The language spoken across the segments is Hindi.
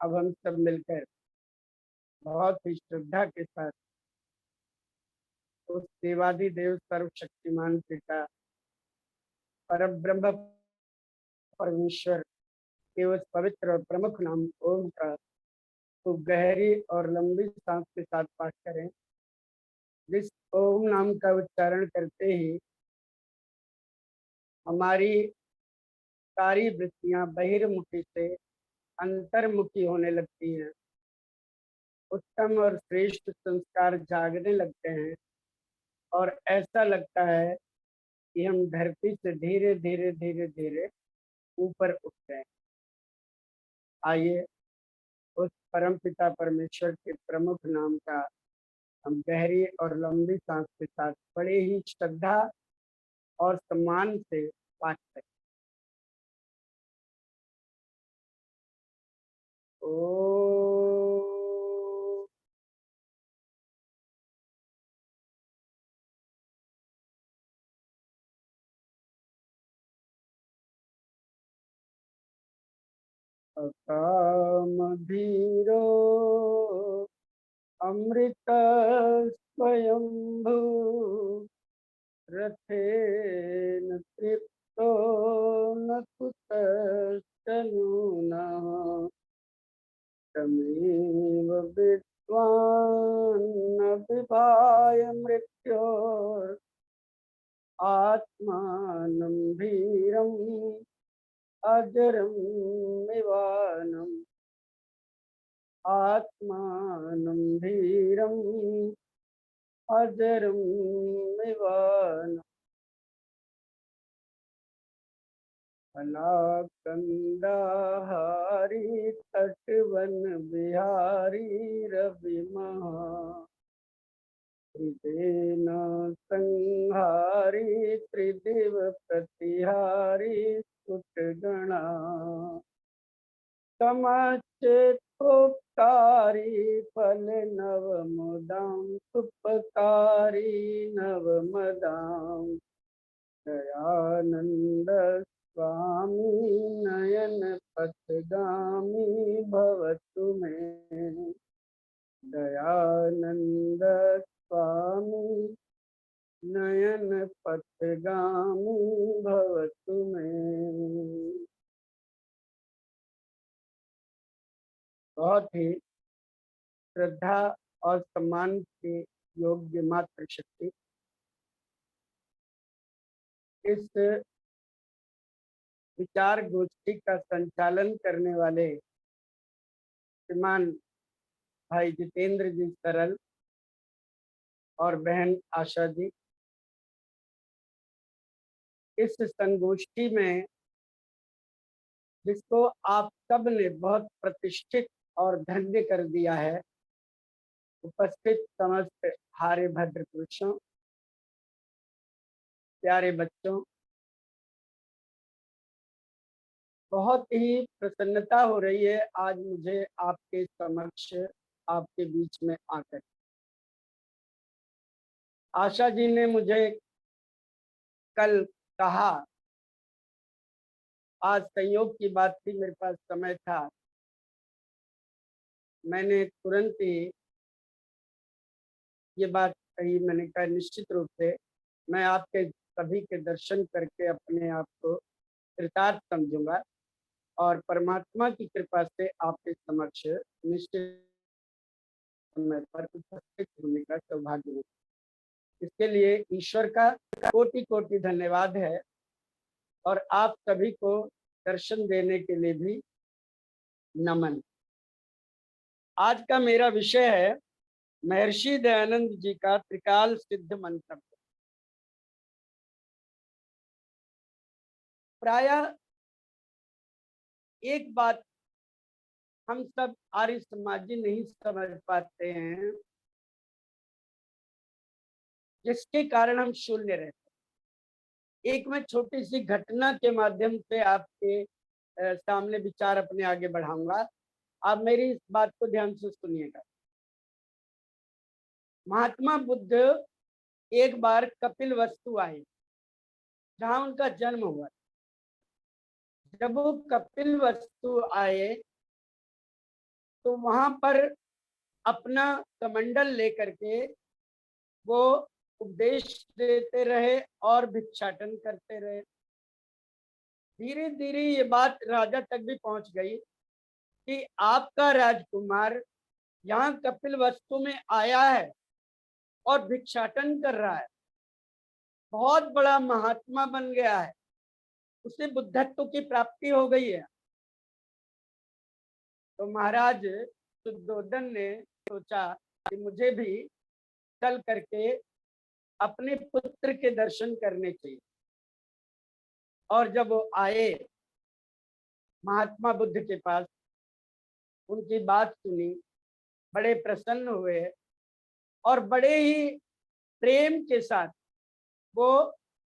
अब हम सब मिलकर बहुत ही श्रद्धा के साथ उस देवादिदेव सर्वशक्तिमान पिता परब्रह्म परमेश्वर के उस पवित्र और प्रमुख नाम ओम का तो गहरी और लंबी सांस के साथ पाठ करें। जिस ओम नाम का उच्चारण करते ही हमारी सारी वृत्तियां बहिर्मुखी से अंतर्मुखी होने लगती हैं, उत्तम और श्रेष्ठ संस्कार जागने लगते हैं और ऐसा लगता है कि हम धरती से धीरे धीरे धीरे धीरे ऊपर उठ गए। आइए उस परम पिता परमेश्वर के प्रमुख नाम का हम गहरी और लंबी सांस के साथ बड़े ही श्रद्धा और सम्मान से पाठ करें। ओ अकामधीरो अमृत स्वयंभू रथेन तृप्तो न कुतश्चनूनः तमेव विद्वान् न विभाय मृत्योरात्मानं धीरम् अजरं निवानम् आत्मानं धीरम् अजरं निवानम् कलाकंदाहारी तटवन बिहारी रवि त्रिदेन संहारी त्रिदिव प्रतिहारी सुटगणा समचेतोपकारी फल नव मुदाम सुपकारी नव मदाम दयानंद स्वामी नयन पथगामी भवतु मे दयानंद स्वामी नयन पथगामी भवतु मे। बहुत ही श्रद्धा और सम्मान के योग्य मातृशक्ति इस विचार गोष्ठी का संचालन करने वाले श्रीमान भाई जितेंद्र जी सरल और बहन आशा जी, इस संगोष्ठी में जिसको आप सब ने बहुत प्रतिष्ठित और धन्य कर दिया है, उपस्थित समस्त हारे भद्र पुरुषों, प्यारे बच्चों, बहुत ही प्रसन्नता हो रही है आज मुझे आपके समक्ष आपके बीच में आकर। आशा जी ने मुझे कल कहा, आज संयोग की बात थी, मेरे पास समय था, मैंने तुरंत ही ये बात कही। मैंने कहा निश्चित रूप से मैं आपके सभी के दर्शन करके अपने आप को कृतार्थ समझूंगा और परमात्मा की कृपा से आपके समक्ष निश्चित समय पर उपस्थित होने का सौभाग्य हो। इसके लिए ईश्वर का कोटि कोटि धन्यवाद है और आप सभी को दर्शन देने के लिए भी नमन। आज का मेरा विषय है महर्षि दयानंद जी का त्रिकाल सिद्ध मंत्र। प्रायः एक बात हम सब आर्य समाजी नहीं समझ पाते हैं, जिसके कारण हम शून्य रहते हैं। एक मैं छोटी सी घटना के माध्यम से आपके सामने विचार अपने आगे बढ़ाऊंगा, आप मेरी इस बात को ध्यान से सुनिएगा। महात्मा बुद्ध एक बार कपिलवस्तु आए, जहां उनका जन्म हुआ। जब वो कपिलवस्तु आए तो वहां पर अपना कमंडल लेकर के वो उपदेश देते रहे और भिक्षाटन करते रहे। धीरे धीरे ये बात राजा तक भी पहुंच गई कि आपका राजकुमार यहाँ कपिल वस्तु में आया है और भिक्षाटन कर रहा है, बहुत बड़ा महात्मा बन गया है, उसे बुद्धत्व की प्राप्ति हो गई है। तो महाराज शुद्धोधन ने सोचा कि मुझे भी चल करके अपने पुत्र के दर्शन करने चाहिए। और जब वो आए महात्मा बुद्ध के पास, उनकी बात सुनी, बड़े प्रसन्न हुए और बड़े ही प्रेम के साथ वो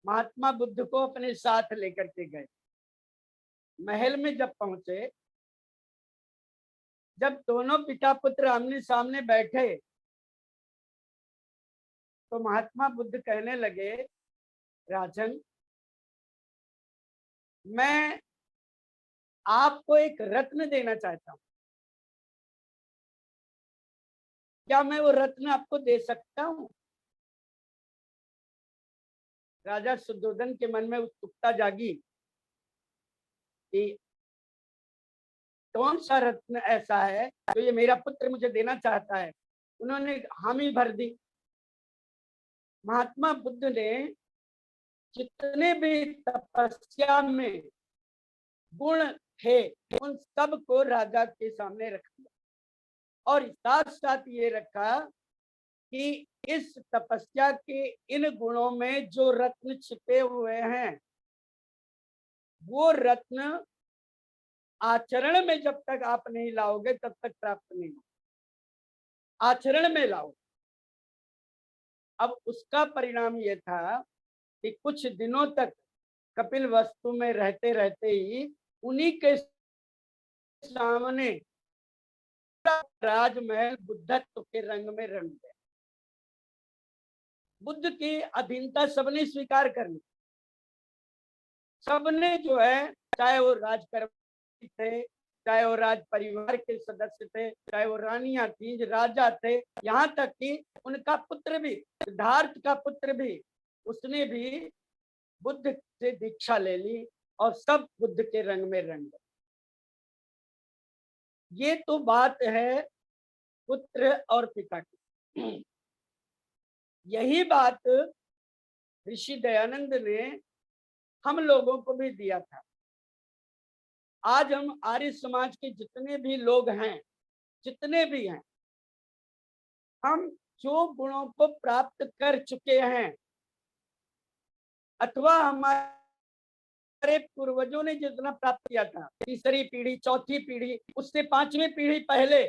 महात्मा बुद्ध को अपने साथ लेकर के गए। महल में जब पहुंचे, जब दोनों पिता पुत्र आमने सामने बैठे तो महात्मा बुद्ध कहने लगे, राजन, मैं आपको एक रत्न देना चाहता हूं, क्या मैं वो रत्न आपको दे सकता हूं? राजा शुद्धोधन के मन में उत्सुकता जागी कि कौन सा रत्न ऐसा है जो ये मेरा पुत्र मुझे देना चाहता है। उन्होंने हामी भर दी। महात्मा बुद्ध ने जितने भी तपस्या में गुण थे उन सब को राजा के सामने रख दिया और साथ साथ ये रखा कि इस तपस्या के इन गुणों में जो रत्न छिपे हुए हैं वो रत्न आचरण में जब तक आप नहीं लाओगे तब तक प्राप्त नहीं हो, आचरण में लाओ। अब उसका परिणाम ये था कि कुछ दिनों तक कपिल वस्तु में रहते रहते ही उन्हीं के सामने राजमहल बुद्धत्व के रंग में रंग गया। बुद्ध की अधीनता सबने स्वीकार कर ली। सबने जो है, चाहे वो राजकर्मी थे, चाहे वो राज परिवार के सदस्य थे, चाहे वो रानियां थी, राजा थे, यहाँ तक कि उनका पुत्र भी, सिद्धार्थ का पुत्र भी, उसने भी बुद्ध से दीक्षा ले ली और सब बुद्ध के रंग में रंग गए। ये तो बात है पुत्र और पिता की। यही बात ऋषि दयानंद ने हम लोगों को भी दिया था। आज हम आर्य समाज के जितने भी लोग हैं, जितने भी हैं, हम जो गुणों को प्राप्त कर चुके हैं अथवा हमारे पूर्वजों ने जितना प्राप्त किया था, तीसरी पीढ़ी, चौथी पीढ़ी, उससे पांचवी पीढ़ी पहले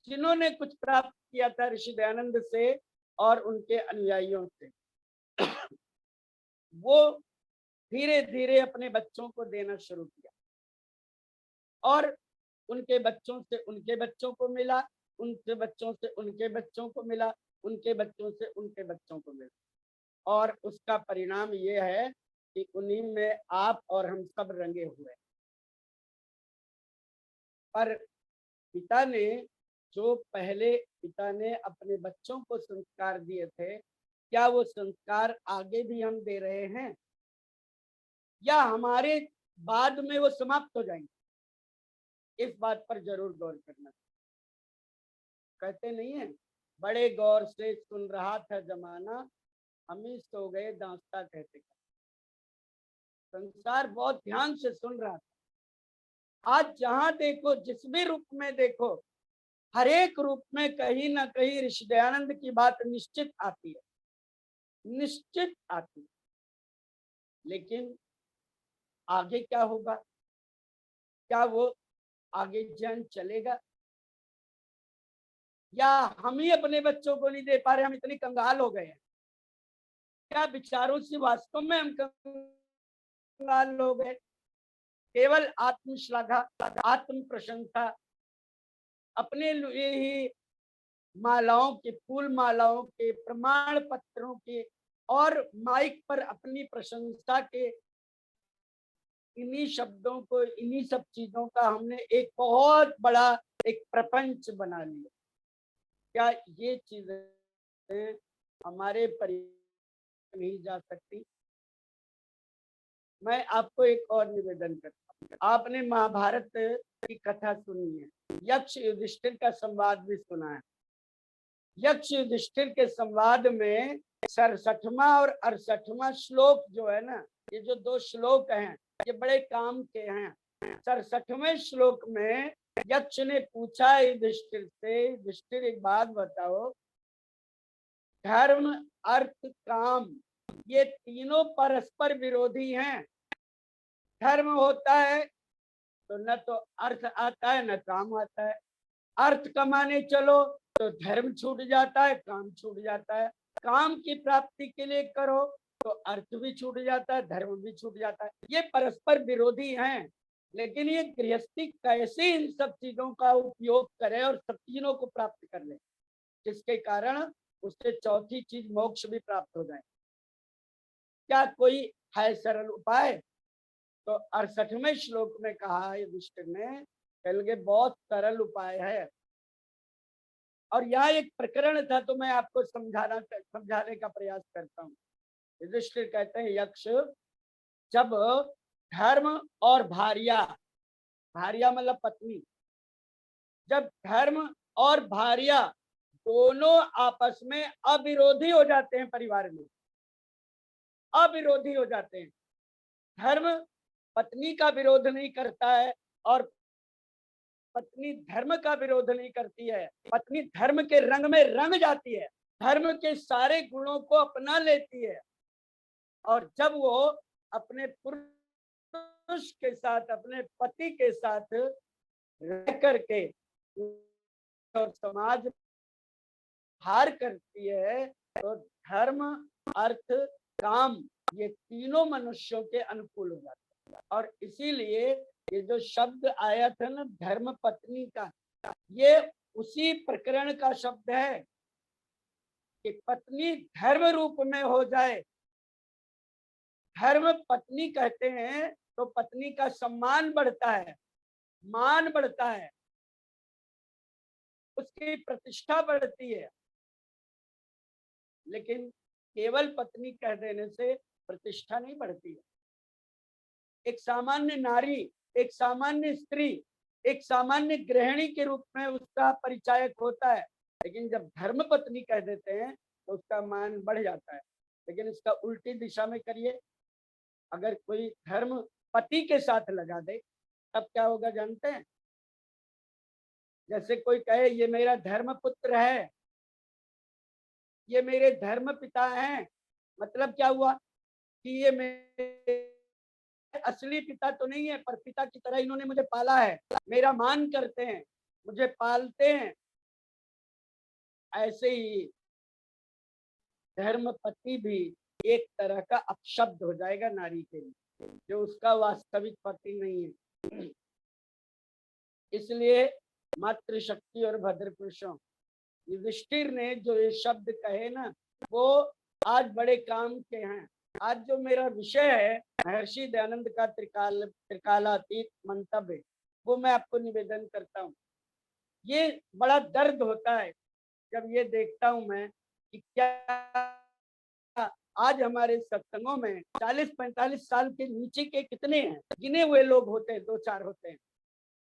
जिन्होंने कुछ प्राप्त किया था ऋषि दयानंद से और उनके अनुयायियों से, वो धीरे धीरे अपने बच्चों को देना शुरू किया और उनके बच्चों से उनके बच्चों को मिला, उनके बच्चों से उनके बच्चों को मिला, उनके बच्चों से उनके बच्चों को मिला। और उसका परिणाम ये है कि उन्हीं में आप और हम सब रंगे हुए। पर पिता ने जो पहले पिता ने अपने बच्चों को संस्कार दिए थे, क्या वो संस्कार आगे भी हम दे रहे हैं या हमारे बाद में वो समाप्त हो जाएंगे? इस बात पर जरूर गौर करना। कहते नहीं है, बड़े गौर से सुन रहा था जमाना, हम ही सो गए दांस्ता कहते। संसार बहुत ध्यान से सुन रहा था। आज जहां देखो, जिस भी रूप में देखो, हर एक रूप में कहीं ना कहीं ऋषि दयानंद की बात निश्चित आती है, निश्चित आती है। लेकिन आगे क्या होगा? क्या वो आगे जन चलेगा या हम ही अपने बच्चों को नहीं दे पा रहे? हम इतने कंगाल हो गए हैं क्या? विचारों से वास्तव में हम कंगाल हो गए। केवल आत्मश्लाघा, आत्म प्रशंसा, अपने लिए ही मालाओं के, फूल मालाओं के, प्रमाण पत्रों के और माइक पर अपनी प्रशंसा के, इन्हीं शब्दों को, इन्हीं सब चीजों का हमने एक बहुत बड़ा एक प्रपंच बना लिया। क्या ये चीजें हमारे परिवार नहीं जा सकती? मैं आपको एक और निवेदन करता हूँ, आपने महाभारत की कथा सुनी है, यक्ष युधिष्ठिर का संवाद भी सुना है। यक्ष युधिष्ठिर के संवाद में 67वां और 68वां श्लोक जो है ना, ये जो 2 श्लोक हैं ये बड़े काम के हैं। 67वें श्लोक में यक्ष ने पूछा युधिष्ठिर से, युधिष्ठिर एक बात बताओ, धर्म अर्थ काम ये तीनों परस्पर विरोधी हैं। धर्म होता है तो न तो अर्थ आता है न काम आता है। अर्थ कमाने चलो तो धर्म छूट जाता है, काम छूट जाता है। काम की प्राप्ति के लिए करो तो अर्थ भी छूट जाता है, धर्म भी छूट जाता है। ये परस्पर विरोधी हैं। लेकिन ये गृहस्थी कैसे इन सब चीजों का उपयोग करे और सब तीनों को प्राप्त कर ले, जिसके कारण उससे चौथी चीज मोक्ष भी प्राप्त हो जाए। क्या कोई है सरल उपाय? तो 68वें श्लोक में कहा है युधिष्ठिर ने, कल बहुत सरल उपाय है। और यहाँ एक प्रकरण था तो मैं आपको समझाने का प्रयास करता हूँ। युधिष्ठिर कहते हैं, यक्ष, जब धर्म और भार्या, भार्या मतलब पत्नी, जब धर्म और भार्या दोनों आपस में अविरोधी हो जाते हैं, परिवार में अविरोधी हो जाते हैं, धर्म पत्नी का विरोध नहीं करता है और पत्नी धर्म का विरोध नहीं करती है, पत्नी धर्म के रंग में रंग जाती है, धर्म के सारे गुणों को अपना लेती है, और जब वो अपने पुरुष के साथ, अपने पति के साथ रह करके और समाज हार करती है, तो धर्म अर्थ काम ये तीनों मनुष्यों के अनुकूल हो जाते हैं। और इसीलिए ये जो शब्द आया था ना धर्म पत्नी का, ये उसी प्रकरण का शब्द है कि पत्नी धर्म रूप में हो जाए। धर्म पत्नी कहते हैं तो पत्नी का सम्मान बढ़ता है, मान बढ़ता है, उसकी प्रतिष्ठा बढ़ती है। लेकिन केवल पत्नी कह देने से प्रतिष्ठा नहीं बढ़ती है। एक सामान्य नारी, एक सामान्य स्त्री, एक सामान्य गृहिणी के रूप में उसका परिचायक होता है, लेकिन जब धर्म पत्नी कह देते हैं तो उसका मान बढ़ जाता है। लेकिन इसका उल्टी दिशा में करिए, अगर कोई धर्म पति के साथ लगा दे तब क्या होगा जानते हैं? जैसे कोई कहे ये मेरा धर्म पुत्र है, ये मेरे धर्म पिता हैं, मतलब क्या हुआ कि ये मेरे असली पिता तो नहीं है पर पिता की तरह इन्होंने मुझे पाला है, मेरा मान करते हैं, मुझे पालते हैं। ऐसे ही धर्मपति भी एक तरह का अपशब्द हो जाएगा नारी के लिए, जो उसका वास्तविक पति नहीं है। इसलिए मातृशक्ति और भद्र पुरुषों, युधिष्ठिर ने जो ये शब्द कहे ना वो आज बड़े काम के हैं। आज जो मेरा विषय है महर्षि दयानंद का त्रिकालातीत मंतव्य, वो मैं आपको निवेदन करता हूँ। ये बड़ा दर्द होता है जब ये देखता हूँ मैं कि क्या आज हमारे सत्संगों में 40-45 साल के नीचे के कितने हैं, गिने हुए लोग होते हैं, 2-4 होते हैं।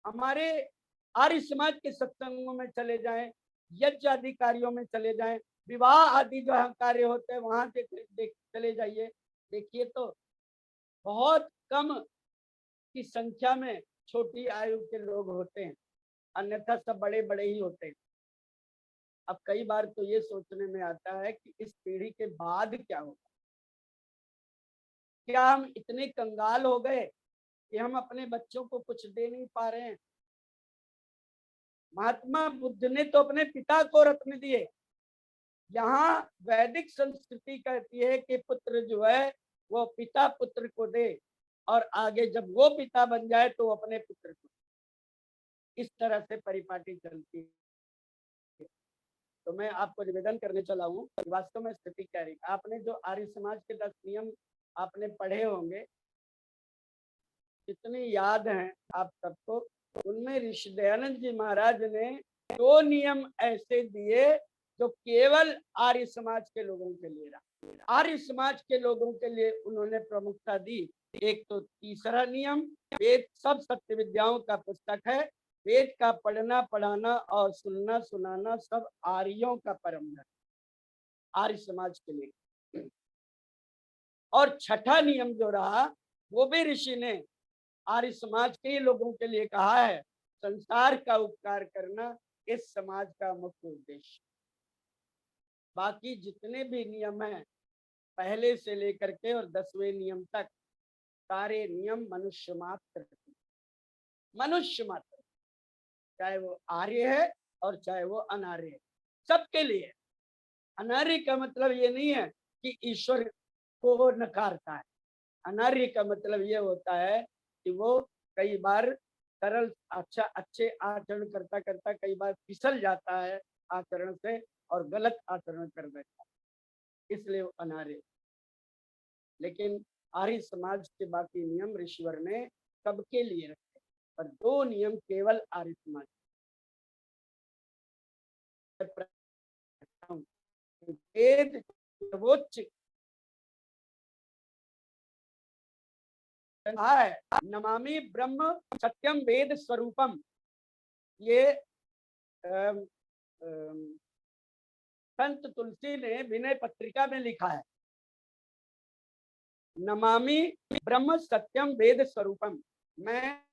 हमारे आर्य समाज के सत्संगों में चले जाएं, यज्ञ आदि कार्यों में चले जाएं, विवाह आदि जो कार्य होते हैं वहां चले जाइए, देखिए तो बहुत कम की संख्या में छोटी आयु के लोग होते हैं, अन्यथा सब बड़े बड़े ही होते हैं। अब कई बार तो ये सोचने में आता है कि इस पीढ़ी के बाद क्या होगा। क्या हम इतने कंगाल हो गए कि हम अपने बच्चों को कुछ दे नहीं पा रहे हैं? महात्मा बुद्ध ने तो अपने पिता को रत्न दिए। यहाँ वैदिक संस्कृति कहती है कि पुत्र जो है वो पिता पुत्र को दे, और आगे जब वो पिता बन जाए तो अपने पुत्र को। इस तरह से परिपाटी चलती है। तो मैं आपको निवेदन करने चला हूँ वास्तव में स्थिति क्या रही। आपने जो आर्य समाज के 10 नियम आपने पढ़े होंगे, कितने याद हैं आप सबको? उनमें ऋषि दयानंद जी महाराज ने 2 नियम ऐसे दिए जो केवल आर्य समाज के लोगों के लिए रहा। आर्य समाज के लोगों के लिए उन्होंने प्रमुखता दी। एक तो तीसरा नियम, वेद सब सत्य विद्याओं का पुस्तक है, वेद का पढ़ना पढ़ाना और सुनना सुनाना सब आर्यों का परम धर्म, आर्य समाज के लिए। और छठा नियम जो रहा वो भी ऋषि ने आर्य समाज के लोगों के लिए कहा है, संसार का उपकार करना इस समाज का मुख्य उद्देश्य। बाकी जितने भी नियम हैं पहले से लेकर के और 10वें नियम तक, सारे नियम मनुष्य मात्र, मनुष्य मात्र, चाहे वो आर्य है और चाहे वो अनार्य है, सबके लिए। अनार्य का मतलब ये नहीं है कि ईश्वर को नकारता है। अनार्य का मतलब ये होता है कि वो कई बार सरल अच्छे आचरण करता करता कई बार फिसल जाता है आचरण से और गलत आचरण कर देता है, इसलिए वो अनार्य। लेकिन आर्य समाज के बाकी नियम ऋषिवर ने सबके लिए रखे, पर 2 नियम केवल आर्य समाज। वेद सर्वोच्च है, नमामि ब्रह्म सत्यम वेद स्वरूपम। ये संत तुलसी ने विनय पत्रिका में लिखा है, नमामि ब्रह्म सत्यम वेद स्वरूपम। मैं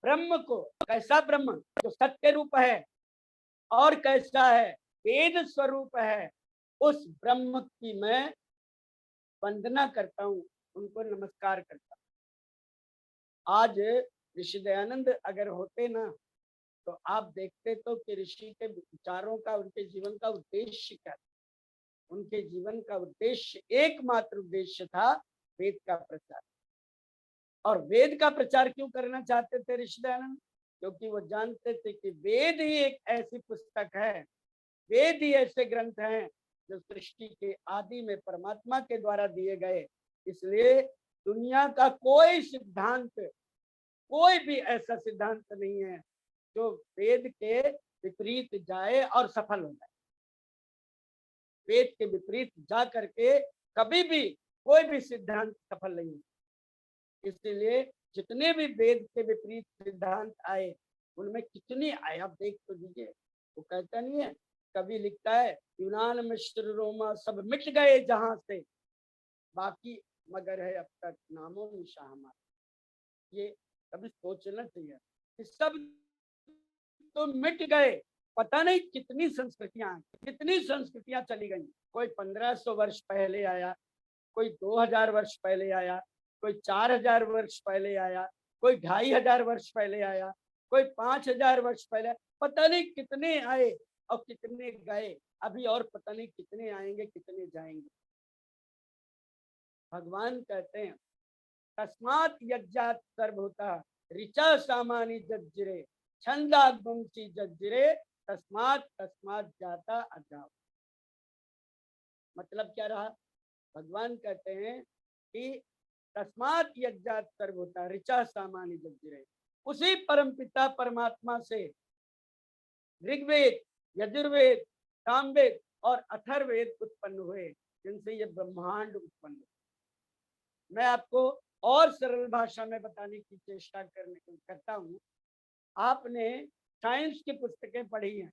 ब्रह्म को, कैसा ब्रह्म जो सत्य रूप है और कैसा है वेद स्वरूप है, उस ब्रह्म की मैं वंदना करता हूँ, उनको नमस्कार करता हूँ। आज ऋषि दयानंद अगर होते ना तो आप देखते तो कि ऋषि के विचारों का, उनके जीवन का उद्देश्य क्या था। उनके जीवन का उद्देश्य, एकमात्र उद्देश्य था वेद का प्रचार। और वेद का प्रचार क्यों करना चाहते थे ऋषि दयानंद? क्योंकि वो जानते थे कि वेद ही एक ऐसी पुस्तक है, वेद ही ऐसे ग्रंथ हैं जो सृष्टि के आदि में परमात्मा के द्वारा दिए गए। इसलिए दुनिया का कोई सिद्धांत, कोई भी ऐसा सिद्धांत नहीं है जो वेद के विपरीत जाए और सफल हो जाए। वेद के विपरीत जा करके कभी भी कोई भी सिद्धांत सफल नहीं। इसलिए जितने भी वेद के विपरीत सिद्धांत आए उनमें कितनी आए आप देख तो दीजिए। वो कहता नहीं है, कभी लिखता है, यूनान मिस्र रोमा सब मिट गए जहां से, बाकी मगर है अब तक नामो निशान हमारा। ये कभी सोचना चाहिए कि सब तो मिट गए, पता नहीं कितनी संस्कृतियां चली गई। कोई 1500 वर्ष पहले आया, कोई 2000 वर्ष पहले आया, कोई 4000 वर्ष पहले आया, कोई 2500 वर्ष पहले आया, कोई 5000 वर्ष पहले, पता नहीं कितने आए और कितने गए, अभी और पता नहीं कितने आएंगे कितने जाएंगे। भगवान कहते हैं, तस्मात यज्ञात सर्वभूता ऋचा सामानी जज्जिरे छंदात वंशी जज्जिरे तस्मात तस्मात जाता अजाव। मतलब क्या रहा? भगवान कहते हैं कि तस्मात यज्ञात सर्वभूता ऋचा सामानी जज्जिरे, उसी परमपिता परमात्मा से ऋग्वेद, यजुर्वेद, सामवेद और अथर्ववेद उत्पन्न हुए, जिनसे ये ब्रह्मांड उत्पन्न हुए। मैं आपको और सरल भाषा में बताने की चेष्टा करता हूँ। आपने साइंस की पुस्तकें पढ़ी हैं,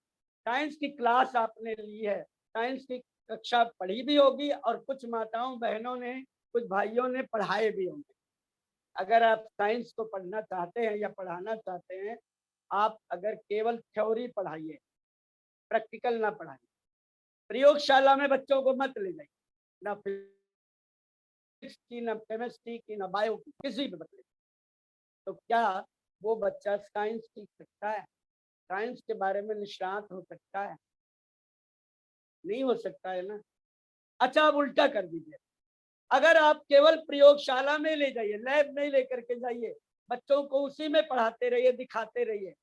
साइंस की क्लास आपने ली है, साइंस की कक्षा पढ़ी भी होगी और कुछ माताओं बहनों ने, कुछ भाइयों ने पढ़ाए भी होंगे। अगर आप साइंस को पढ़ना चाहते हैं या पढ़ाना चाहते हैं, आप अगर केवल थ्योरी पढ़ाइए, प्रैक्टिकल ना पढ़ाइए, प्रयोगशाला में बच्चों को मत ले जाइए, ना फिजिक्स की, ना केमिस्ट्री की, ना बायो की, किसी भी बच्चे, तो क्या वो बच्चा साइंस सीख सकता है? साइंस के बारे में निष्णात हो सकता है? नहीं हो सकता है ना। अच्छा, आप उल्टा कर दीजिए, अगर आप केवल प्रयोगशाला में ले जाइए, लैब में लेकर के जाइए, बच्चों को उसी में पढ़ाते रहिए, दिखाते रहिए,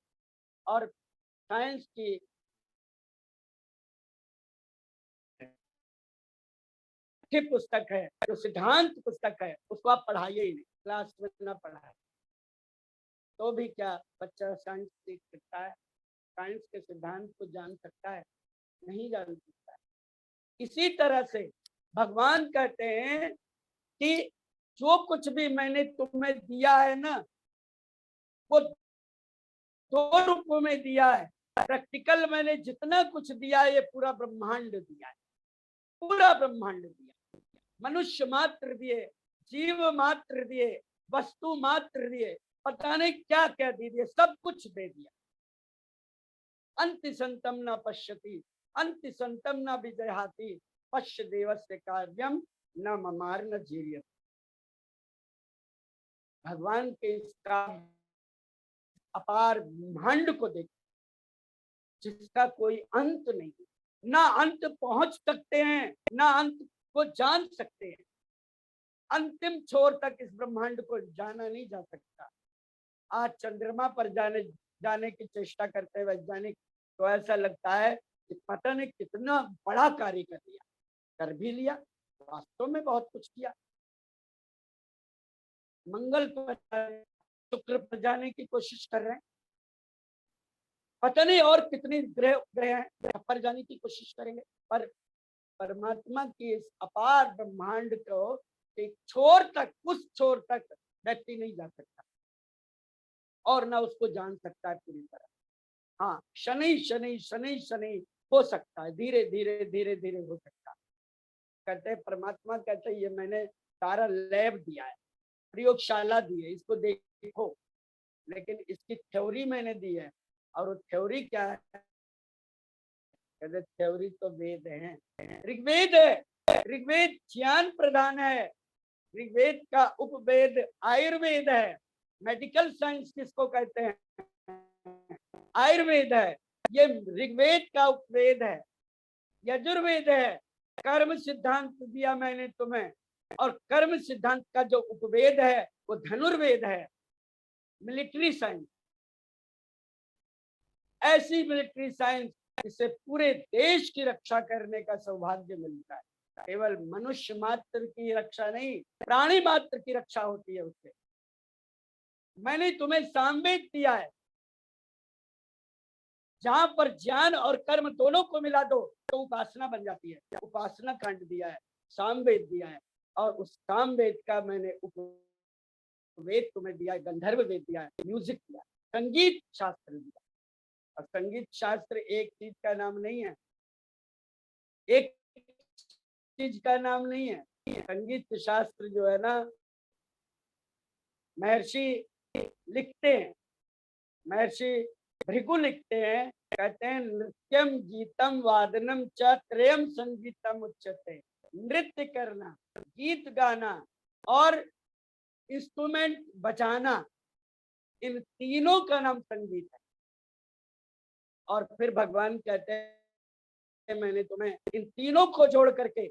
और साइंस की पुस्तक है, जो सिद्धांत पुस्तक है, उसको आप पढ़ाइए ही नहीं, क्लास में ना पढ़ाए। तो भी क्या बच्चा साइंस सीख सकता है? साइंस के सिद्धांत को जान सकता है? नहीं जान सकता है। इसी तरह से भगवान कहते हैं कि जो कुछ भी मैंने तुम्हें दिया है ना, वो दो रूपों में दिया है। प्रैक्टिकल मैंने जितना कुछ दिया है, ये पूरा ब्रह्मांड दिया है, पूरा ब्रह्मांड दिया। मनुष्य मात्र दिए, जीव मात्र दिए, वस्तु मात्र दिए, पता नहीं क्या क्या दे दिए, सब कुछ दे दिया। अंति संतम न पश्यति, अंति संतम न विजहाति, पश्य देवस्य कार्यम न ममार न जीर्यत। भगवान के इसका अपार ब्रह्मांड को देख, जिसका कोई अंत नहीं, ना अंत पहुंच सकते हैं, ना अंत को जान सकते हैं। अंतिम छोर तक इस ब्रह्मांड को जाना नहीं जा सकता। आज चंद्रमा पर जाने की चेष्टा करते वैज्ञानिक, तो ऐसा लगता है कि पता नहीं कितना बड़ा कार्य कर लिया, कर भी लिया, वास्तव में बहुत कुछ किया। मंगल पर, शुक्र पर जाने की कोशिश कर रहे हैं, पता नहीं और कितने ग्रह हैं पर जाने की कोशिश करेंगे, पर परमात्मा की इस अपार ब्रह्मांड को एक छोर तक, उस छोर तक व्यक्ति नहीं जा सकता और ना उसको जान सकता है पूरी तरह। हाँ, शनि शनि शनि शनि हो सकता है, धीरे धीरे धीरे धीरे हो सकता है। कहते हैं परमात्मा कहते हैं ये मैंने सारा लैब दिया है, प्रयोगशाला दी है, इसको देखो, लेकिन इसकी थ्योरी मैंने दी है। और वो थ्योरी क्या है? कहते थ्योरी तो वेद है, ऋग्वेद है। ऋग्वेद ज्ञान प्रधान है, ऋग्वेद का उपवेद आयुर्वेद है। मेडिकल साइंस किसको कहते हैं? आयुर्वेद है। ये ऋग्वेद का उपवेद है, यजुर्वेद है। कर्म सिद्धांत दिया मैंने तुम्हें, और कर्म सिद्धांत का जो उपवेद है वो धनुर्वेद है, मिलिट्री साइंस। ऐसी मिलिट्री साइंस जिससे पूरे देश की रक्षा करने का सौभाग्य मिलता है। केवल मनुष्य मात्र की रक्षा नहीं, प्राणी मात्र की रक्षा होती है उससे। मैंने तुम्हें सामवेद दिया है, जहां पर ज्ञान और कर्म दोनों को मिला दो तो उपासना बन जाती है। उपासना कांड दिया है, सामवेद दिया है, और उस सामवेद का मैंने उपवेद तुम्हें दिया है, गंधर्व वेद दिया है, म्यूजिक दिया है, संगीत शास्त्र दिया। और संगीत शास्त्र एक चीज का नाम नहीं है, एक चीज का नाम नहीं है। संगीत शास्त्र जो है ना, महर्षि लिखते हैं, महर्षि भृगु लिखते हैं, कहते हैं नृत्यम गीतम वादनम च त्रयम संगीतम उच्यते। नृत्य करना, गीत गाना और इंस्ट्रूमेंट बजाना, इन तीनों का नाम संगीत है। और फिर भगवान कहते हैं मैंने तुम्हें इन तीनों को जोड़ करके,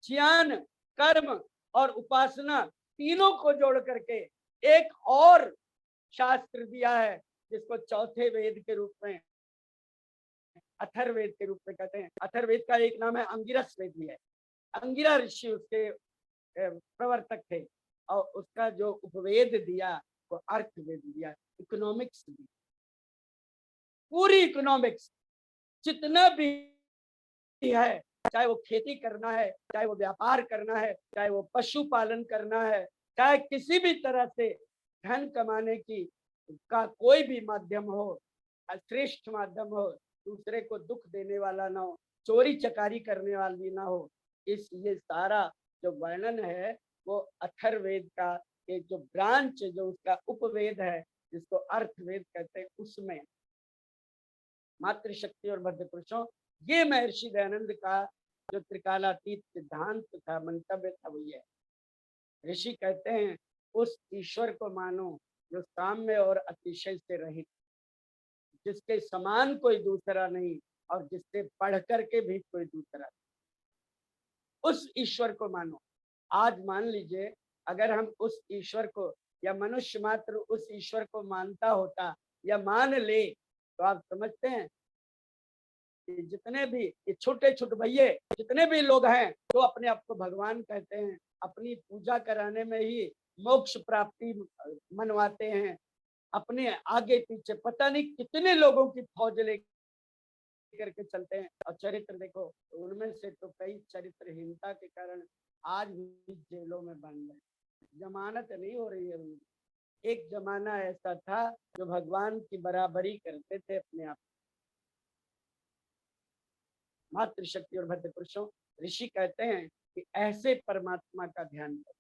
ज्ञान, कर्म और उपासना, तीनों को जोड़ करके एक और शास्त्र दिया है, जिसको चौथे वेद के रूप में, अथर्ववेद के रूप में कहते हैं। अथर्ववेद का एक नाम है अंगिरस वेद भी है। अंगिरा ऋषि उसके प्रवर्तक थे, और उसका जो उपवेद दिया वो अर्थवेद दिया, इकोनॉमिक्स दी। पूरी इकोनॉमिक्स जितना भी है, चाहे वो खेती करना है, चाहे वो व्यापार करना है, चाहे वो पशुपालन करना है, चाहे किसी भी तरह से धन कमाने की का कोई भी माध्यम हो, श्रेष्ठ माध्यम हो, दूसरे को दुख देने वाला ना हो, चोरी चकारी करने वाली ना हो, इस ये सारा जो वर्णन है वो अथर्ववेद का एक जो ब्रांच, जो उसका उपवेद है, जिसको अर्थवेद कहते हैं, उसमें मातृशक्ति और मध्य पुरुषों, ये महर्षि दयानंद का जो त्रिकालातीत सिद्धांत था, मंतव्य था, वही है। ऋषि कहते हैं उस ईश्वर को मानो जो साम्य और अतिशय से रहित, जिसके समान कोई दूसरा नहीं और जिससे बढ़ करके भी कोई दूसरा नहीं, उस ईश्वर को मानो। आज मान लीजिए अगर हम उस ईश्वर को, या मनुष्य मात्र उस ईश्वर को मानता होता या मान ले, तो आप समझते हैं कि जितने भी ये छोटे छोटे भैये जितने भी लोग हैं जो अपने आप को भगवान कहते हैं, अपनी पूजा कराने में ही मोक्ष प्राप्ति मनवाते हैं, अपने आगे पीछे पता नहीं कितने लोगों की फौज लेकर के चलते हैं। और चरित्र देखो, उनमें से तो कई चरित्रहीनता के कारण आज भी जेलों में बंद है, जमानत नहीं हो रही है उनकी। एक जमाना ऐसा था जो भगवान की बराबरी करते थे अपने आप। मातृशक्ति और भद्र पुरुषों, ऋषि कहते हैं कि ऐसे परमात्मा का ध्यान करो,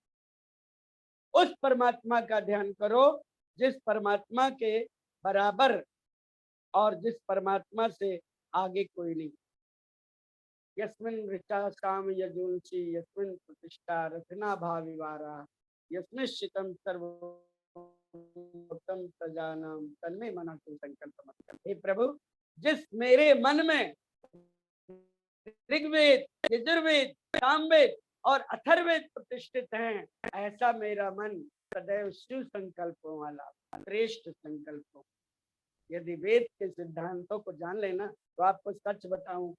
उस परमात्मा का ध्यान करो जिस परमात्मा के बराबर और जिस परमात्मा से आगे कोई नहीं। यस्मिन् ऋचा काम यजुंसी यस्मिन् प्रतिष्ठा रचना भाविवारा यस्मिश्चितम सर्वोत्तम प्रजानाम तन्मे मना को संकल्प मत। हे प्रभु, जिस मेरे मन में ऋग्वेद, यजुर्वेद, सामवेद और अथर्ववेद प्रतिष्ठित हैं, ऐसा मेरा मन सदैव शिव संकल्पों वाला, श्रेष्ठ संकल्पों। यदि वेद के सिद्धांतों को जान लेना तो आपको सच बताऊं,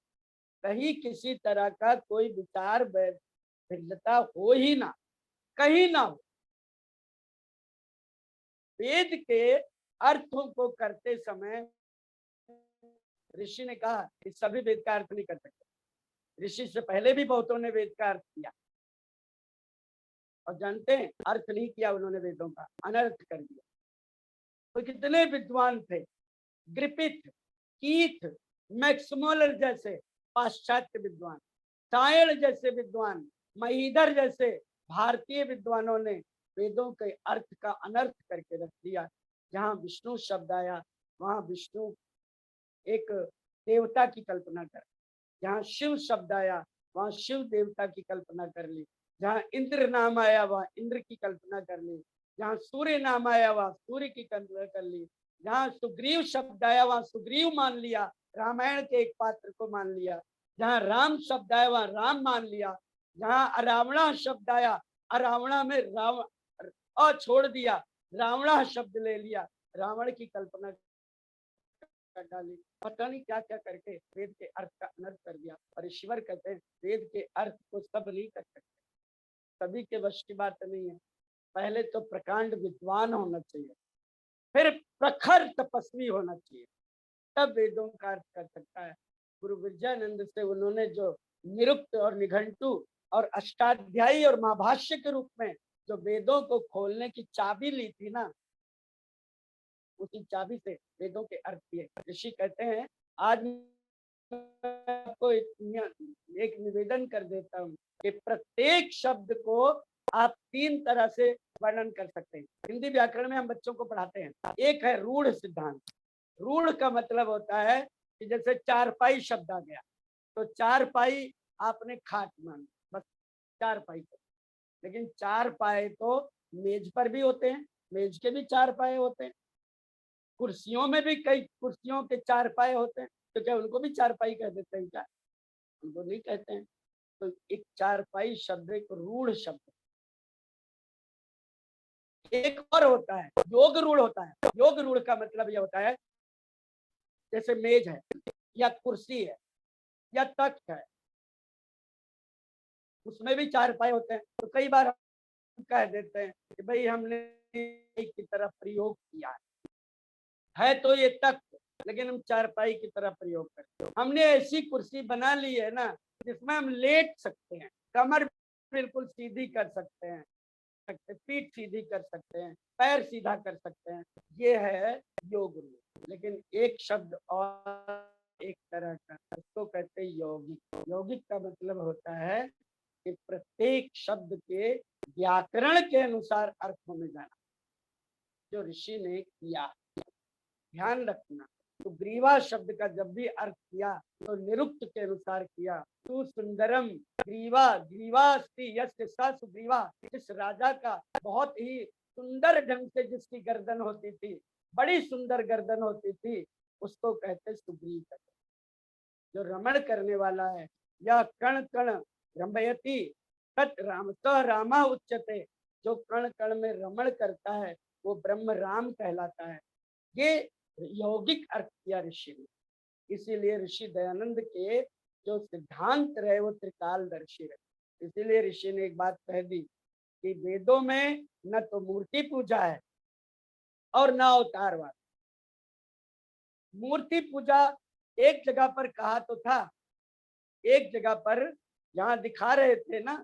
कहीं किसी तरह का कोई विचार भिन्नता हो ही ना, कहीं ना हो। वेद के अर्थों को करते समय ऋषि ने कहा कि सभी वेद का अर्थ नहीं कर सकते। ऋषि से पहले भी बहुतों ने वेद का अर्थ किया, और जानते हैं अर्थ नहीं किया उन्होंने, वेदों का अनर्थ कर दिया। तो कितने विद्वान थे, ग्रिफिथ, कीथ, मैक्समोलर जैसे पाश्चात्य विद्वान, सायण जैसे विद्वान, महीधर जैसे भारतीय विद्वानों ने वेदों के अर्थ का अनर्थ करके रख दिया। जहां विष्णु शब्द आया वहां विष्णु एक देवता की कल्पना कर, जहाँ शिव शब्द आया वहां शिव देवता की कल्पना कर ली, जहाँ इंद्र नाम आया वहां इंद्र की कल्पना कर ली, जहाँ सूर्य नाम आया वहां सूर्य की कल्पना कर ली, जहाँ सुग्रीव शब्द आया वहां सुग्रीव मान लिया, रामायण के एक पात्र को मान लिया, जहाँ राम शब्द आया वहां राम मान लिया, जहाँ अरावणा शब्द आया अरावणा में रावण छोड़ दिया, रावणा शब्द ले लिया, रावण की कल्पना कर डाली, पता नहीं क्या क्या करके वेद के अर्थ का अनर्थ कर दिया। और ईश्वर कहते हैं वेद के अर्थ को सब नहीं कर सकते, सभी के वश की बात नहीं है। पहले तो प्रकांड विद्वान होना चाहिए, फिर प्रखर तपस्वी होना चाहिए, तब वेदों का अर्थ कर सकता है। गुरु विद्यानंद से उन्होंने जो निरुक्त और निघंटु और अष्टाध्यायी और महाभाष्य के रूप में जो वेदों को खोलने की चाबी ली थी ना, उसी चाबी से वेदों के अर्थ किए। ऋषि कहते हैं आज आपको एक निवेदन कर देता हूँ कि प्रत्येक शब्द को आप तीन तरह से वर्णन कर सकते हैं। हिंदी व्याकरण में हम बच्चों को पढ़ाते हैं। एक है रूढ़ सिद्धांत। रूढ़ का मतलब होता है कि जैसे चारपाई शब्द आ गया तो चारपाई आपने खाट मान, बस चारपाई। लेकिन चार पाए तो मेज पर भी होते हैं, मेज के भी चार पाए होते हैं, कुर्सियों में भी कई कुर्सियों के चार पाए होते हैं, तो क्या उनको भी चारपाई कह देते हैं क्या? उनको नहीं कहते हैं। तो एक चारपाई शब्द एक रूढ़ शब्द। एक और होता है योग रूढ़ होता है। योग रूढ़ का मतलब यह होता है जैसे मेज है या कुर्सी है या तख्त है, उसमें भी चार पाए होते हैं। तो कई बार हम कह देते हैं कि भाई हमने की तरफ प्रयोग किया है तो ये तख्त, लेकिन हम चारपाई की तरह प्रयोग करते हैं। हमने ऐसी कुर्सी बना ली है ना जिसमें हम लेट सकते हैं, कमर बिल्कुल सीधी कर सकते हैं, पीठ सीधी कर सकते हैं, पैर सीधा कर सकते हैं, ये है योग रूढ़। लेकिन एक शब्द और एक तरह का, उसको कहते हैं यौगिक। यौगिक का मतलब होता है कि प्रत्येक शब्द के व्याकरण के अनुसार अर्थों में जाना, जो ऋषि ने किया। ध्यान रखना, तो ग्रीवा शब्द का जब भी अर्थ किया तो निरुक्त के अनुसार किया। तू सुंदरम ग्रीवा, ग्रीवास्ति यस्य स सुग्रीवा, जिस राजा का बहुत ही सुंदर ढंग से जिसकी गर्दन होती थी, बड़ी सुंदर गर्दन होती थी, उसको कहते सुग्रीव। जो रमण करने वाला है, या कण कण रमयति तत् राम स रामा उच्चते, जो कण कण में रमण करता है वो ब्रह्म राम कहलाता है। ये यौगिक अर्थ किया ऋषि ने। इसीलिए ऋषि दयानंद के जो सिद्धांत रहे वो त्रिकालदर्शी रहे। इसीलिए ऋषि ने एक बात कह दी कि वेदों में न तो मूर्ति पूजा है, और ना अवतारवाद। मूर्ति पूजा एक जगह पर कहा तो था, एक जगह पर जहाँ दिखा रहे थे ना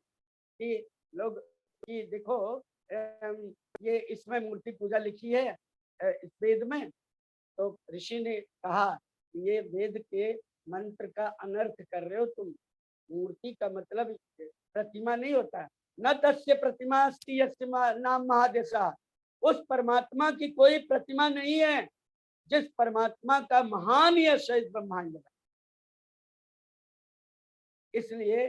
कि लोग कि देखो ये इसमें मूर्ति पूजा लिखी है इस वेद में, तो ऋषि ने कहा ये वेद के मंत्र का अनर्थ कर रहे हो तुम। मूर्ति का मतलब प्रतिमा नहीं होता, न तस्य प्रतिमा अस्ति यस्य नाम महादेशा। उस परमात्मा की कोई प्रतिमा नहीं है जिस परमात्मा का महान यश है इस ब्रह्मांड में। इसलिए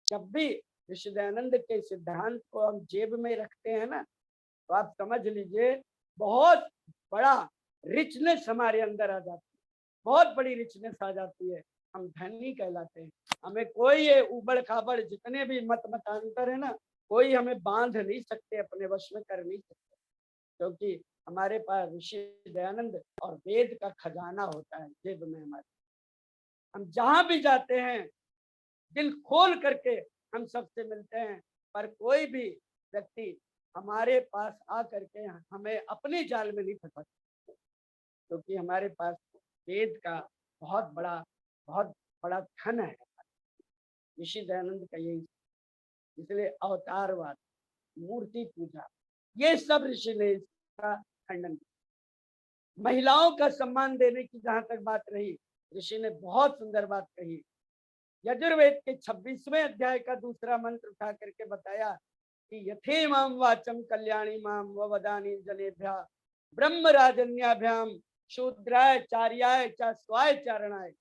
जब भी ऋषि दयानंद के सिद्धांत को हम जेब में रखते हैं ना, तो आप समझ लीजिए बहुत बड़ा रिचनेस हमारे अंदर आ जाती है, बहुत बड़ी रिचनेस आ जाती है। हम धनी कहलाते हैं। हमें कोई ये उबड़ खाबड़ जितने भी मत मतांतर है ना, कोई हमें बांध नहीं सकते, अपने वश में कर नहीं सकते, क्योंकि हमारे पास ऋषि दयानंद और वेद का खजाना होता है जेब में हमारे। हम जहां भी जाते हैं दिल खोल करके हम सबसे मिलते हैं, पर कोई भी व्यक्ति हमारे पास आ करके हमें अपने जाल में नहीं फंसा, क्योंकि हमारे पास वेद का बहुत बड़ा धन है ऋषि दयानंद का यही। इसलिए अवतारवाद, मूर्ति पूजा, ये सब ऋषि ने इसका खंडन किया। महिलाओं का सम्मान देने की जहां तक बात रही, ऋषि ने बहुत सुंदर बात कही। यजुर्वेद के 26वें अध्याय का दूसरा मंत्र उठा करके बताया कि यथे माम वाचम कल्याणी माम वदानी जनेभ्या ब्रह्म राजन्याभ्याम शूद्राय चार्याय च स्वाय चारणाय।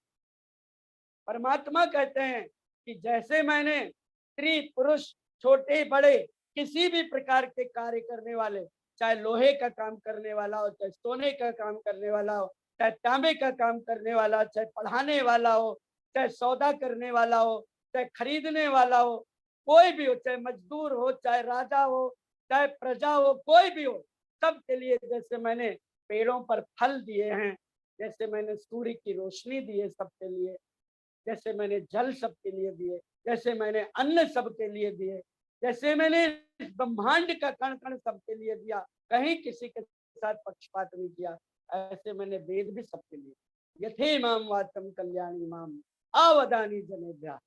परमात्मा कहते हैं कि जैसे मैंने स्त्री पुरुष छोटे बड़े किसी भी प्रकार के कार्य करने वाले, चाहे लोहे का काम करने वाला हो, चाहे सोने का काम करने वाला हो, चाहे तांबे का काम करने वाला, चाहे पढ़ाने वाला हो, चाहे सौदा करने वाला हो, चाहे खरीदने वाला हो, कोई भी हो, चाहे मजदूर हो, चाहे राजा हो, चाहे प्रजा हो, कोई भी हो, सबके लिए जैसे मैंने पेड़ों पर फल दिए हैं, जैसे मैंने सूर्य की रोशनी दी है सबके लिए, जैसे मैंने जल सबके लिए दिए, जैसे मैंने अन्न सबके लिए दिए, जैसे मैंने इस ब्रह्मांड का कण कण सबके लिए दिया, कहीं किसी के साथ पक्षपात नहीं किया, ऐसे मैंने वेद भी सबके लिए। यथे माम वाचम कल्याणी माम आवदानी जनेभ्या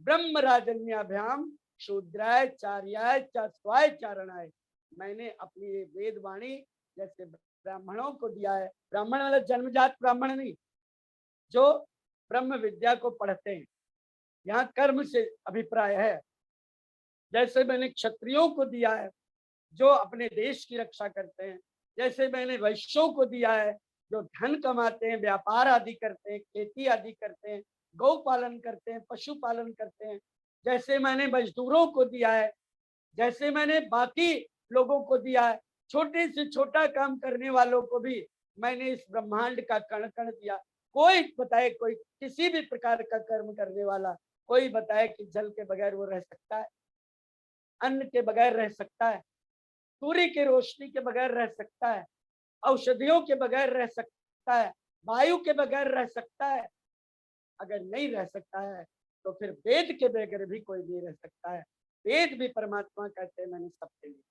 ब्रह्म राजन्याभ्याम शूद्राय चार्याय च स्वाय चारणाय। मैंने अपनी वेद वाणी जैसे ब्राह्मणों को दिया है, ब्राह्मण वाला जन्मजात ब्राह्मण नहीं, जो ब्रह्म विद्या को पढ़ते हैं, यहाँ कर्म से अभिप्राय है। जैसे मैंने क्षत्रियों को दिया है जो अपने देश की रक्षा करते हैं, जैसे मैंने वैश्यों को दिया है जो धन कमाते हैं, व्यापार आदि करते हैं, खेती आदि करते हैं, गौ पालन करते हैं, पशुपालन करते हैं, जैसे मैंने मजदूरों को दिया है, जैसे मैंने बाकी लोगों को दिया है, छोटे से छोटा काम करने वालों को भी मैंने इस ब्रह्मांड का कण कण दिया। कोई बताए, कोई किसी भी प्रकार का कर्म करने वाला, कोई बताए कि जल के बगैर वो रह सकता है, अन्न के बगैर रह सकता है, सूर्य की रोशनी के बगैर रह सकता है, औषधियों के बगैर रह सकता है, वायु के बगैर रह सकता है? अगर नहीं रह सकता है तो फिर वेद के बगैर भी कोई नहीं रह सकता है। वेद भी परमात्मा कहते हैं मैंने सबके लिए।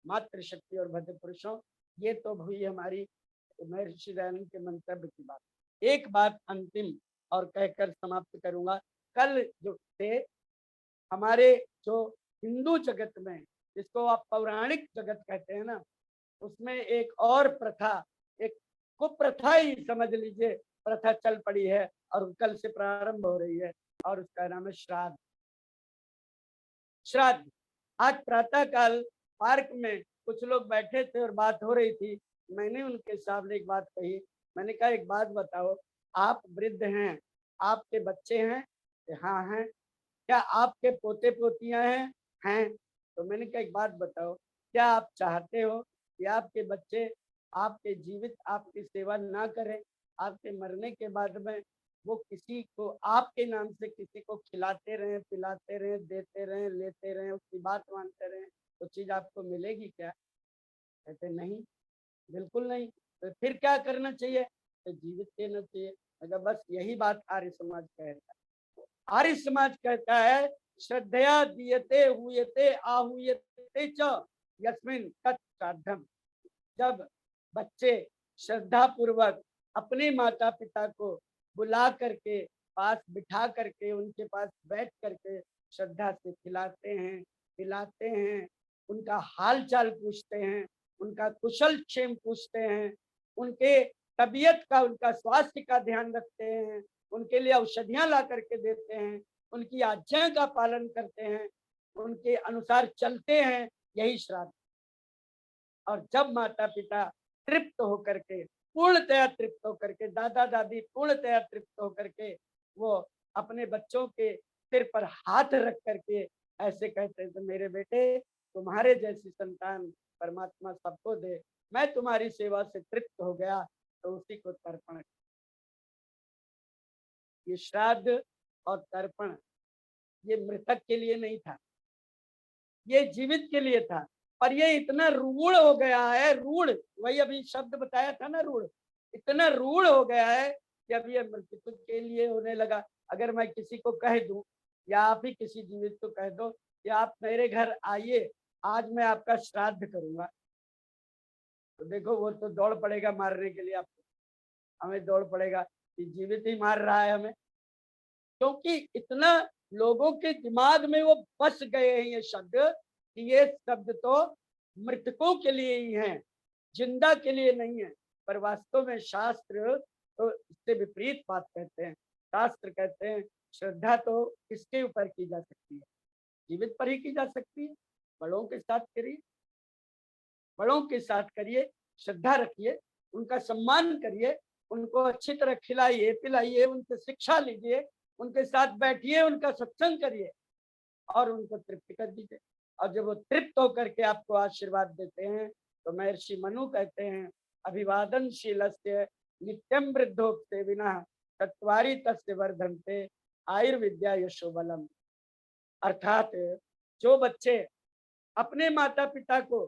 मातृशक्ति और भद्र पुरुषों, ये तो हुई हमारी महर्षि दयानंद के मंतव्य की बात। एक बात अंतिम और कहकर समाप्त करूंगा। कल जो थे हमारे जो हिंदू जगत में, जिसको आप पौराणिक जगत कहते हैं ना, उसमें एक और प्रथा, एक कुप्रथा ही समझ लीजिए, प्रथा चल पड़ी है और कल से प्रारंभ हो रही है, और उसका नाम है श्राद्ध। श्राद्ध। आज प्रातः काल पार्क में कुछ लोग बैठे थे और बात हो रही थी, मैंने उनके सामने एक बात कही। मैंने कहा एक बात बताओ, आप वृद्ध हैं, आपके बच्चे हैं? हाँ हैं। क्या आपके पोते पोतियां हैं? हैं। तो मैंने कहा एक बात बताओ, क्या आप चाहते हो कि आपके बच्चे आपके जीवित आपकी सेवा ना करें, आपके मरने के बाद में वो किसी को आपके नाम से किसी को खिलाते रहे, पिलाते रहे, देते रहे, लेते रहे, उसकी बात मानते रहे, तो चीज आपको मिलेगी क्या? कहते नहीं, बिल्कुल नहीं। तो फिर क्या करना चाहिए? तो जीवित देना चाहिए। मतलब बस यही बात आर्य समाज कहता है। आर्य समाज कहता है श्रद्धया दीयते हुयते आहूयते च यस्मिन् तत् श्राद्धम। जब बच्चे श्रद्धा पूर्वक अपने माता पिता को बुला करके पास बिठा करके उनके पास बैठ करके श्रद्धा से खिलाते हैं, पिलाते हैं, उनका हाल चाल पूछते हैं, उनका कुशल क्षेम पूछते हैं, उनके तबीयत का, उनका स्वास्थ्य का ध्यान रखते हैं, उनके लिए औषधियां ला करके देते हैं, उनकी आज्ञा का पालन करते हैं, उनके अनुसार चलते हैं। यही श्राद्ध। और जब माता पिता तृप्त होकर के, पूर्णतया तृप्त होकर के, दादा दादी पूर्णतया तृप्त होकर के वो अपने बच्चों के सिर पर हाथ रख करके ऐसे कहते हैं, तो मेरे बेटे तुम्हारे जैसी संतान परमात्मा सबको दे, मैं तुम्हारी सेवा से तृप्त हो गया, तो उसी को तर्पण। ये श्राद्ध और तर्पण ये मृतक के लिए नहीं था, ये जीवित के लिए था। पर ये इतना रूढ़ हो गया है, रूढ़, वही अभी शब्द बताया था ना, रूढ़, इतना रूढ़ हो गया है कि अब ये मृतक के लिए होने लगा। अगर मैं किसी को कह दूं या आप ही किसी जीवित को कह दो कि आप मेरे घर आइए, आज मैं आपका श्राद्ध करूंगा, तो देखो वो तो दौड़ पड़ेगा मारने के लिए आपको, हमें दौड़ पड़ेगा कि जीवित ही मार रहा है हमें, क्योंकि इतना लोगों के दिमाग में वो बस गए हैं ये शब्द कि ये शब्द तो मृतकों के लिए ही है, जिंदा के लिए नहीं है। पर वास्तव में शास्त्र तो इससे विपरीत बात कहते हैं। शास्त्र कहते हैं श्रद्धा तो किसके ऊपर की जा सकती है? जीवित पर ही की जा सकती है। बड़ों के साथ करिए, बड़ों के साथ करिए, श्रद्धा रखिए, उनका सम्मान करिए, उनको अच्छी तरह खिलाइए पिलाइए, उनसे शिक्षा लीजिए, उनके साथ बैठिए, उनका सत्संग करिए और उनको तृप्त कर दीजिए। और जब वो तृप्त होकर के आपको आशीर्वाद देते हैं तो महर्षि मनु कहते हैं, अभिवादनशीलस्य नित्यम वृद्धोक्ते विना चत्वारि तस्य वर्धन्ते आयुर्विद्या यशो बलम। अर्थात जो बच्चे अपने माता पिता को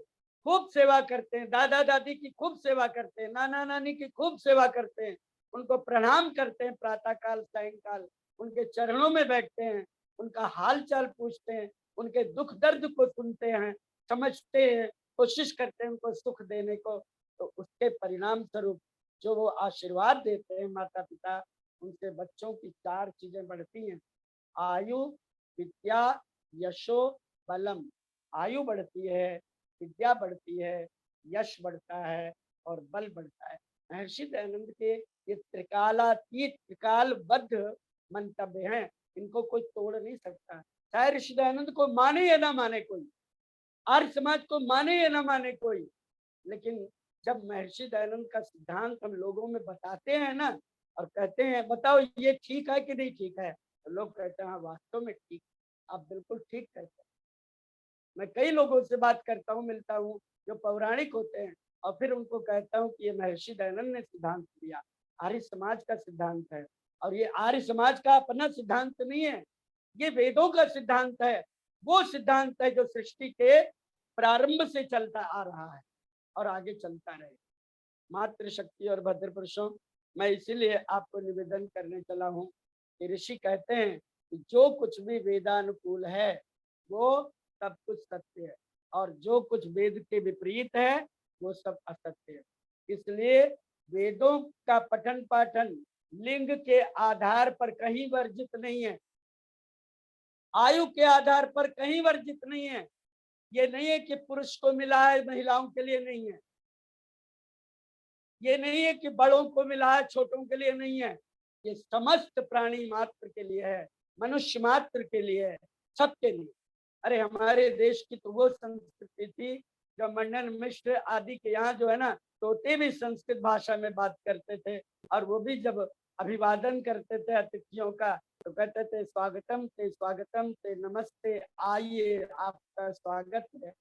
खूब सेवा करते हैं, दादा दादी की खूब सेवा करते हैं, नाना नानी की खूब सेवा करते हैं, उनको प्रणाम करते हैं प्रातः काल सायंकाल, उनके चरणों में बैठते हैं, उनका हाल चाल पूछते हैं, उनके दुख दर्द को सुनते हैं, समझते हैं, कोशिश करते हैं उनको सुख देने को, तो उसके परिणाम स्वरूप जो वो आशीर्वाद देते हैं माता पिता, उनसे बच्चों की 4 चीजें बढ़ती हैं, आयु, विद्या, यशो, बलम। आयु बढ़ती है, विद्या बढ़ती है, यश बढ़ता है और बल बढ़ता है। महर्षि दयानंद के ये त्रिकालातीत त्रिकालबद्ध मंतव्य हैं, इनको कोई तोड़ नहीं सकता। चाहे ऋषि दयानंद को माने या ना माने कोई, आर्य समाज को माने या ना माने कोई, लेकिन जब महर्षि दयानंद का सिद्धांत हम लोगों में बताते हैं ना और कहते हैं बताओ ये ठीक है कि नहीं ठीक है, तो लोग कहते हैं वास्तव में ठीक, आप बिल्कुल ठीक कहते हैं। मैं कई लोगों से बात करता हूँ, मिलता हूँ जो पौराणिक होते हैं और फिर उनको कहता हूँ कि ये महर्षि दयानंद ने सिद्धांत दिया, आर्य समाज का सिद्धांत है। और ये आर्य समाज का अपना सिद्धांत नहीं है, ये वेदों का सिद्धांत है। वो सिद्धांत है जो सृष्टि के प्रारंभ से चलता आ रहा है और आगे चलता रहे। मातृशक्ति और भद्र पुरुषों, मैं इसीलिए आपको निवेदन करने चला हूँ कि ऋषि कहते हैं कि जो कुछ भी वेदानुकूल है वो सब कुछ सत्य है और जो कुछ वेद के विपरीत है वो सब असत्य है। इसलिए वेदों का पठन पाठन लिंग के आधार पर कहीं वर्जित नहीं है, आयु के आधार पर कहीं वर्जित नहीं है। ये नहीं है कि पुरुष को मिला है महिलाओं के लिए नहीं है, ये नहीं है कि बड़ों को मिला है छोटों के लिए नहीं है, ये समस्त प्राणी मात्र के लिए है, मनुष्य मात्र के लिए है, सबके लिए। अरे हमारे देश की तो वो संस्कृति थी जो मंडन मिश्र आदि के यहाँ जो है ना, तोते भी संस्कृत भाषा में बात करते थे और वो भी जब अभिवादन करते थे अतिथियों का तो कहते थे स्वागतम ते नमस्ते, आइए आपका स्वागत है।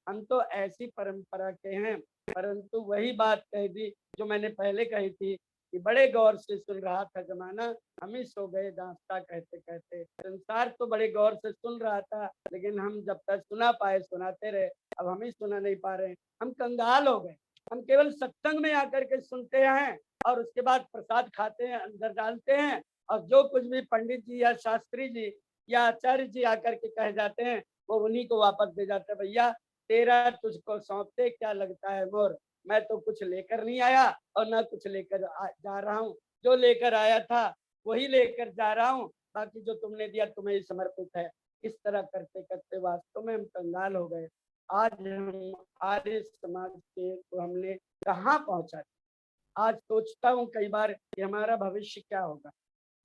हम तो ऐसी परंपरा के हैं, परंतु वही बात कह दी जो मैंने पहले कही थी कि बड़े गौर से सुन रहा था जमाना, हम ही सो गए दास्ता कहते कहते। संसार तो बड़े गौर से सुन रहा था, लेकिन हम जब तक सुना पाए सुनाते रहे, अब हम ही सुना नहीं पा रहे हैं, हम कंगाल हो गए। हम केवल सत्संग में आकर के सुनते हैं और उसके बाद प्रसाद खाते हैं, अंदर डालते हैं और जो कुछ भी पंडित जी या शास्त्री जी या आचार्य जी आकर के कह जाते हैं वो उन्हीं को वापस दे जाते हैं। भैया तेरा तुझको सौंपते क्या लगता है मोर, मैं तो कुछ लेकर नहीं आया और ना कुछ लेकर जा रहा हूँ। जो लेकर आया था वही लेकर जा रहा हूँ, बाकी जो तुमने दिया तुम्हें ही समर्पित है। इस तरह करते करते वास्तव में हम कंगाल हो गए। आज हम आर्य समाज के को हमने कहाँ पहुंचा दिया। आज सोचता हूँ कई बार कि हमारा भविष्य क्या होगा।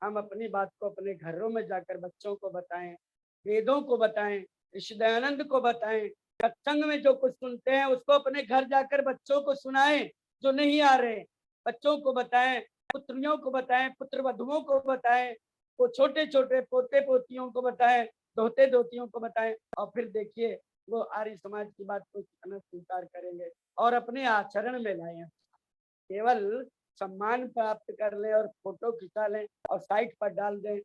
हम अपनी बात को अपने घरों में जाकर बच्चों को बताएं, वेदों को बताएं, ऋषि दयानंद को बताएं, सत्संग में जो कुछ सुनते हैं उसको अपने घर जाकर बच्चों को सुनाएं जो नहीं आ रहे। बच्चों को बताएं, पुत्रियों को बताएं, पुत्र वधुओं को बताएं, वो छोटे छोटे पोते पोतियों को बताएं, दोहते दोतियों को बताएं, और फिर देखिए वो आर्य समाज की बात को कितना स्वीकार करेंगे और अपने आचरण में लाएं। केवल सम्मान प्राप्त कर लें और फोटो खिंचा लें और साइट पर डाल दें,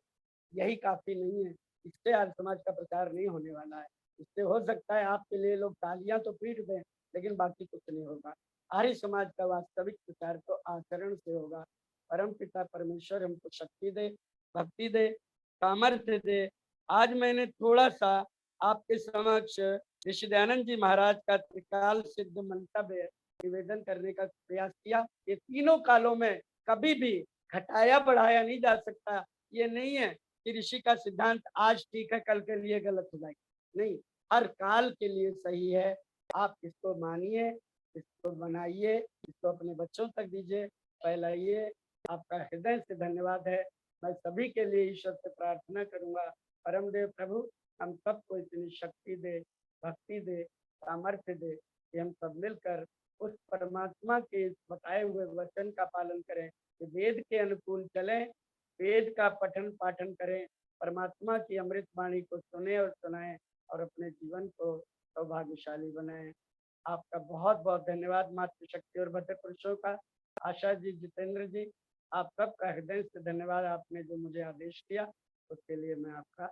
यही काफी नहीं है। इससे आर्य समाज का प्रचार नहीं होने वाला है। इससे हो सकता है आपके लिए लोग तालियां तो पीट दें, लेकिन बाकी कुछ नहीं होगा। आर्य समाज का वास्तविक प्रचार तो आचरण से होगा। परम पिता परमेश्वर हमको शक्ति दे, भक्ति दे, सामर्थ्य दे। आज मैंने थोड़ा सा आपके समक्ष ऋषि दयानंद जी महाराज का त्रिकाल सिद्ध मंतव्य निवेदन करने का प्रयास किया। ये तीनों कालों में कभी भी घटाया बढ़ाया नहीं जा सकता। ये नहीं है कि ऋषि का सिद्धांत आज ठीक है कल के लिए गलत हो जाएगा, नहीं, हर काल के लिए सही है। आप इसको मानिए, इसको बनाइए, इसको अपने बच्चों तक दीजिए, फैलाइए। आपका हृदय से धन्यवाद है। मैं सभी के लिए ईश्वर से प्रार्थना करूंगा, परम देव प्रभु हम सबको इतनी शक्ति दे, भक्ति दे, सामर्थ्य दे कि हम सब मिलकर उस परमात्मा के बताए हुए वचन का पालन करें, कि वेद के अनुकूल चलें, वेद का पठन पाठन करें, परमात्मा की अमृत वाणी को सुने और सुनाएं और अपने जीवन को सौभाग्यशाली बनाएं। आपका बहुत बहुत धन्यवाद मातृशक्ति और भद्र पुरुषों का। आशा जी, जितेंद्र जी, आप सबका हृदय से धन्यवाद। आपने जो मुझे आदेश दिया उसके लिए मैं आपका